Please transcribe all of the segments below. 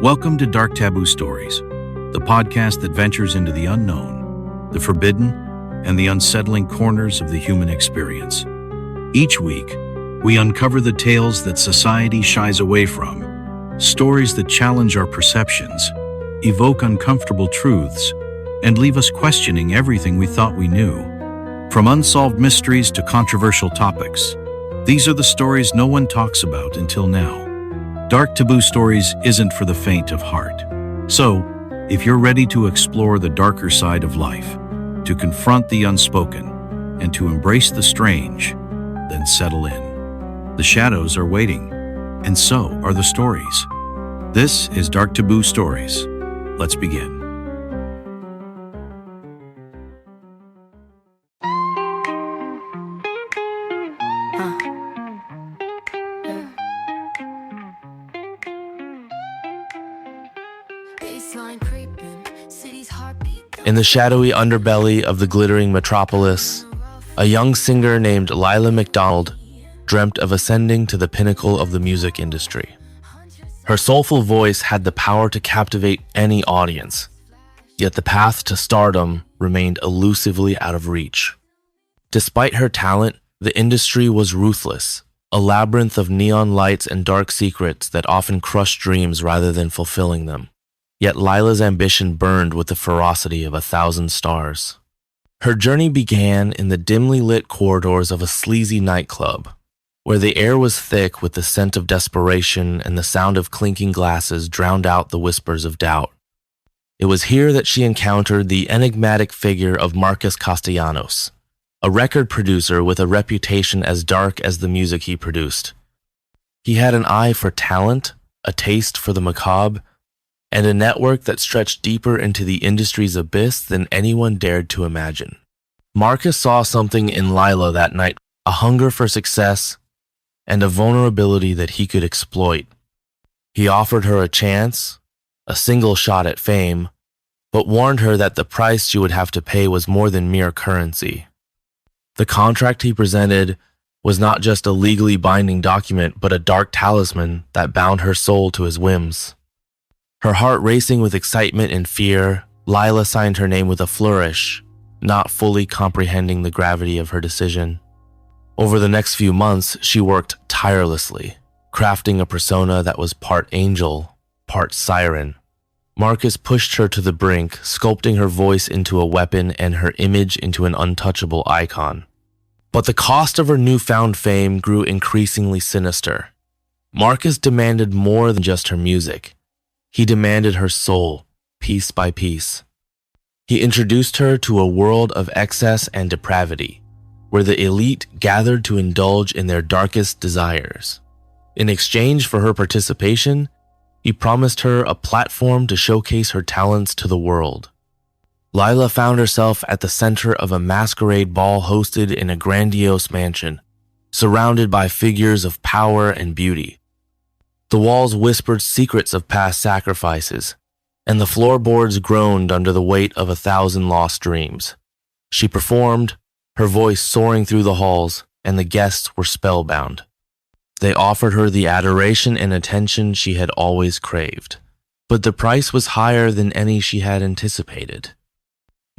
Welcome to Dark Taboo Stories, the podcast that ventures into the unknown, the forbidden, and the unsettling corners of the human experience. Each week, we uncover the tales that society shies away from, stories that challenge our perceptions, evoke uncomfortable truths, and leave us questioning everything we thought we knew. From unsolved mysteries to controversial topics, these are the stories no one talks about until now. Dark Taboo Stories isn't for the faint of heart. So, if you're ready to explore the darker side of life, to confront the unspoken, and to embrace the strange, then settle in. The shadows are waiting, and so are the stories. This is Dark Taboo Stories. Let's begin. In the shadowy underbelly of the glittering metropolis, a young singer named Lila McDonald dreamt of ascending to the pinnacle of the music industry. Her soulful voice had the power to captivate any audience, yet the path to stardom remained elusively out of reach. Despite her talent, the industry was ruthless, a labyrinth of neon lights and dark secrets that often crushed dreams rather than fulfilling them. Yet Lila's ambition burned with the ferocity of 1,000 stars. Her journey began in the dimly lit corridors of a sleazy nightclub, where the air was thick with the scent of desperation and the sound of clinking glasses drowned out the whispers of doubt. It was here that she encountered the enigmatic figure of Marcus Castellanos, a record producer with a reputation as dark as the music he produced. He had an eye for talent, a taste for the macabre, and a network that stretched deeper into the industry's abyss than anyone dared to imagine. Marcus saw something in Lila that night, a hunger for success and a vulnerability that he could exploit. He offered her a chance, a single shot at fame, but warned her that the price she would have to pay was more than mere currency. The contract he presented was not just a legally binding document, but a dark talisman that bound her soul to his whims. Her heart racing with excitement and fear, Lila signed her name with a flourish, not fully comprehending the gravity of her decision. Over the next few months, she worked tirelessly, crafting a persona that was part angel, part siren. Marcus pushed her to the brink, sculpting her voice into a weapon and her image into an untouchable icon. But the cost of her newfound fame grew increasingly sinister. Marcus demanded more than just her music. He demanded her soul, piece by piece. He introduced her to a world of excess and depravity, where the elite gathered to indulge in their darkest desires. In exchange for her participation, he promised her a platform to showcase her talents to the world. Lila found herself at the center of a masquerade ball hosted in a grandiose mansion, surrounded by figures of power and beauty. The walls whispered secrets of past sacrifices, and the floorboards groaned under the weight of 1,000 lost dreams. She performed, her voice soaring through the halls, and the guests were spellbound. They offered her the adoration and attention she had always craved, but the price was higher than any she had anticipated.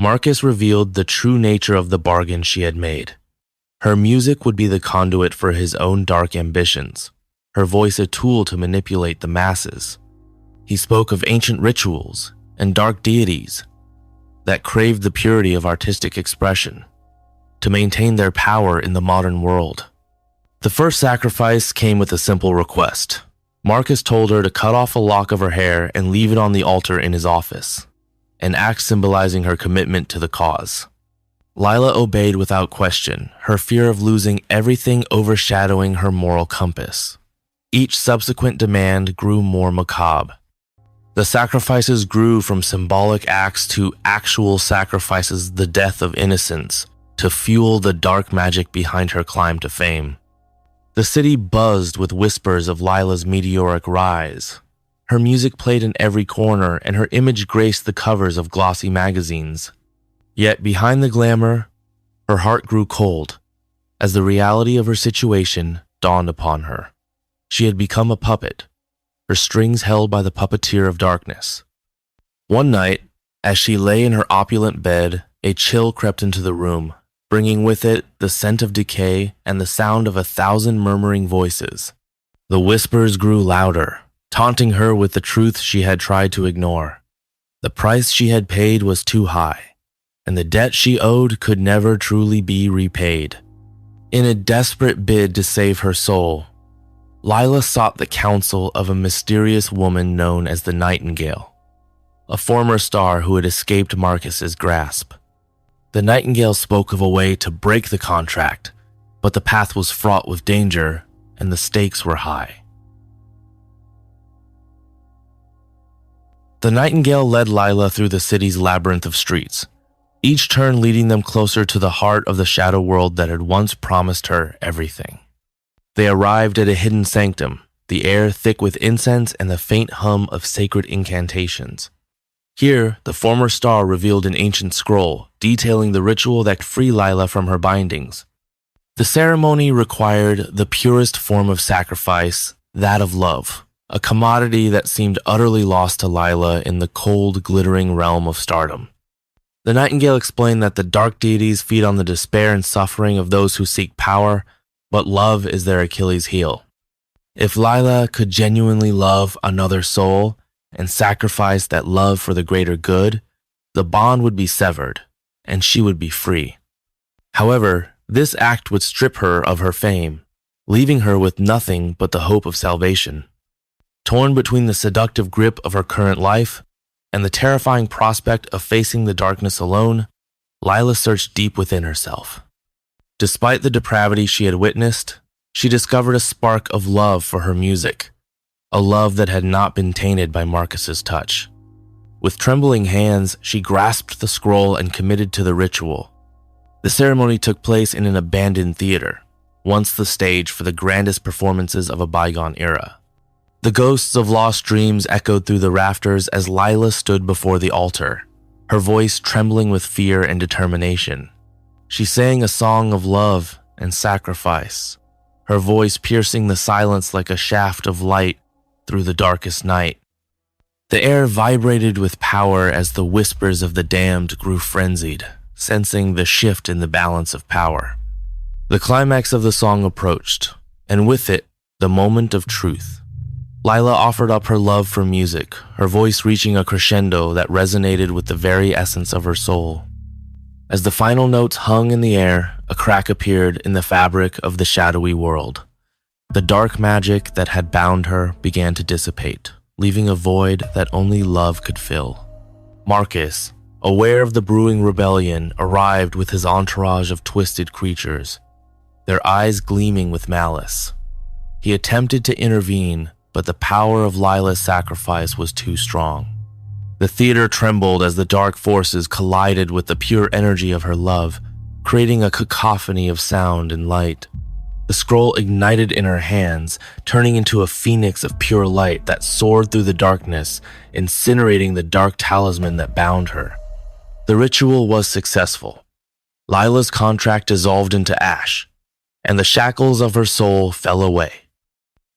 Marcus revealed the true nature of the bargain she had made. Her music would be the conduit for his own dark ambitions, her voice a tool to manipulate the masses. He spoke of ancient rituals and dark deities that craved the purity of artistic expression to maintain their power in the modern world. The first sacrifice came with a simple request. Marcus told her to cut off a lock of her hair and leave it on the altar in his office, an act symbolizing her commitment to the cause. Lila obeyed without question, her fear of losing everything overshadowing her moral compass. Each subsequent demand grew more macabre. The sacrifices grew from symbolic acts to actual sacrifices, the death of innocents, to fuel the dark magic behind her climb to fame. The city buzzed with whispers of Lila's meteoric rise. Her music played in every corner, and her image graced the covers of glossy magazines. Yet behind the glamour, her heart grew cold, as the reality of her situation dawned upon her. She had become a puppet, her strings held by the puppeteer of darkness. One night, as she lay in her opulent bed, a chill crept into the room, bringing with it the scent of decay and the sound of 1,000 murmuring voices. The whispers grew louder, taunting her with the truth she had tried to ignore. The price she had paid was too high, and the debt she owed could never truly be repaid. In a desperate bid to save her soul, Lila sought the counsel of a mysterious woman known as the Nightingale, a former star who had escaped Marcus's grasp. The Nightingale spoke of a way to break the contract, but the path was fraught with danger and the stakes were high. The Nightingale led Lila through the city's labyrinth of streets, each turn leading them closer to the heart of the shadow world that had once promised her everything. They arrived at a hidden sanctum, the air thick with incense and the faint hum of sacred incantations. Here, the former star revealed an ancient scroll detailing the ritual that could free Lila from her bindings. The ceremony required the purest form of sacrifice, that of love, a commodity that seemed utterly lost to Lila in the cold, glittering realm of stardom. The Nightingale explained that the dark deities feed on the despair and suffering of those who seek power, but love is their Achilles heel. If Lila could genuinely love another soul and sacrifice that love for the greater good, the bond would be severed, and she would be free. However, this act would strip her of her fame, leaving her with nothing but the hope of salvation. Torn between the seductive grip of her current life and the terrifying prospect of facing the darkness alone, Lila searched deep within herself. Despite the depravity she had witnessed, she discovered a spark of love for her music, a love that had not been tainted by Marcus's touch. With trembling hands, she grasped the scroll and committed to the ritual. The ceremony took place in an abandoned theater, once the stage for the grandest performances of a bygone era. The ghosts of lost dreams echoed through the rafters as Lila stood before the altar, her voice trembling with fear and determination. She sang a song of love and sacrifice, her voice piercing the silence like a shaft of light through the darkest night. The air vibrated with power as the whispers of the damned grew frenzied, sensing the shift in the balance of power. The climax of the song approached, and with it, the moment of truth. Lila offered up her love for music, her voice reaching a crescendo that resonated with the very essence of her soul. As the final notes hung in the air, a crack appeared in the fabric of the shadowy world. The dark magic that had bound her began to dissipate, leaving a void that only love could fill. Marcus, aware of the brewing rebellion, arrived with his entourage of twisted creatures, their eyes gleaming with malice. He attempted to intervene, but the power of Lila's sacrifice was too strong. The theater trembled as the dark forces collided with the pure energy of her love, creating a cacophony of sound and light. The scroll ignited in her hands, turning into a phoenix of pure light that soared through the darkness, incinerating the dark talisman that bound her. The ritual was successful. Lila's contract dissolved into ash, and the shackles of her soul fell away.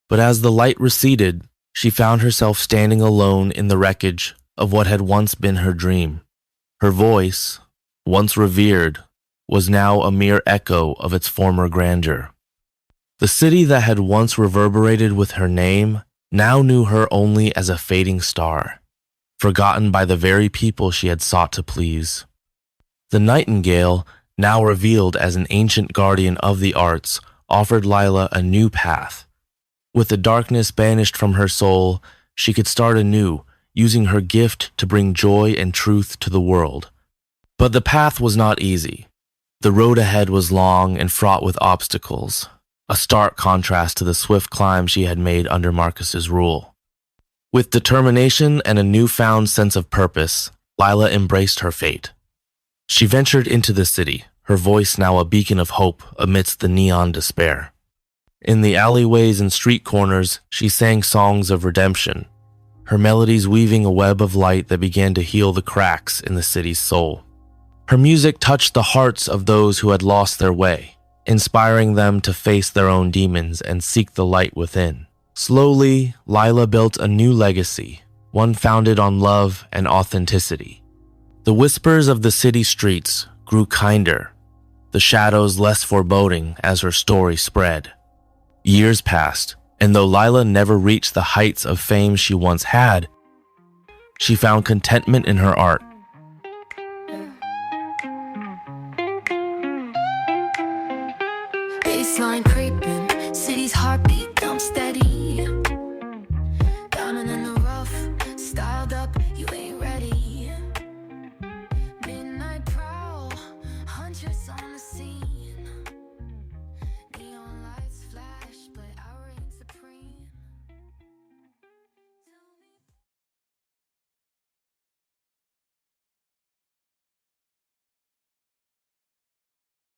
But as the light receded, she found herself standing alone in the wreckage of what had once been her dream. Her voice, once revered, was now a mere echo of its former grandeur. The city that had once reverberated with her name now knew her only as a fading star, forgotten by the very people she had sought to please. The Nightingale, now revealed as an ancient guardian of the arts, offered Lila a new path. With the darkness banished from her soul, she could start anew, using her gift to bring joy and truth to the world. But the path was not easy. The road ahead was long and fraught with obstacles, a stark contrast to the swift climb she had made under Marcus's rule. With determination and a newfound sense of purpose, Lila embraced her fate. She ventured into the city, her voice now a beacon of hope amidst the neon despair. In the alleyways and street corners, she sang songs of redemption, her melodies weaving a web of light that began to heal the cracks in the city's soul. Her music touched the hearts of those who had lost their way, inspiring them to face their own demons and seek the light within. Slowly, Lila built a new legacy, one founded on love and authenticity. The whispers of the city streets grew kinder, the shadows less foreboding as her story spread. Years passed, and though Lila never reached the heights of fame she once had, she found contentment in her art,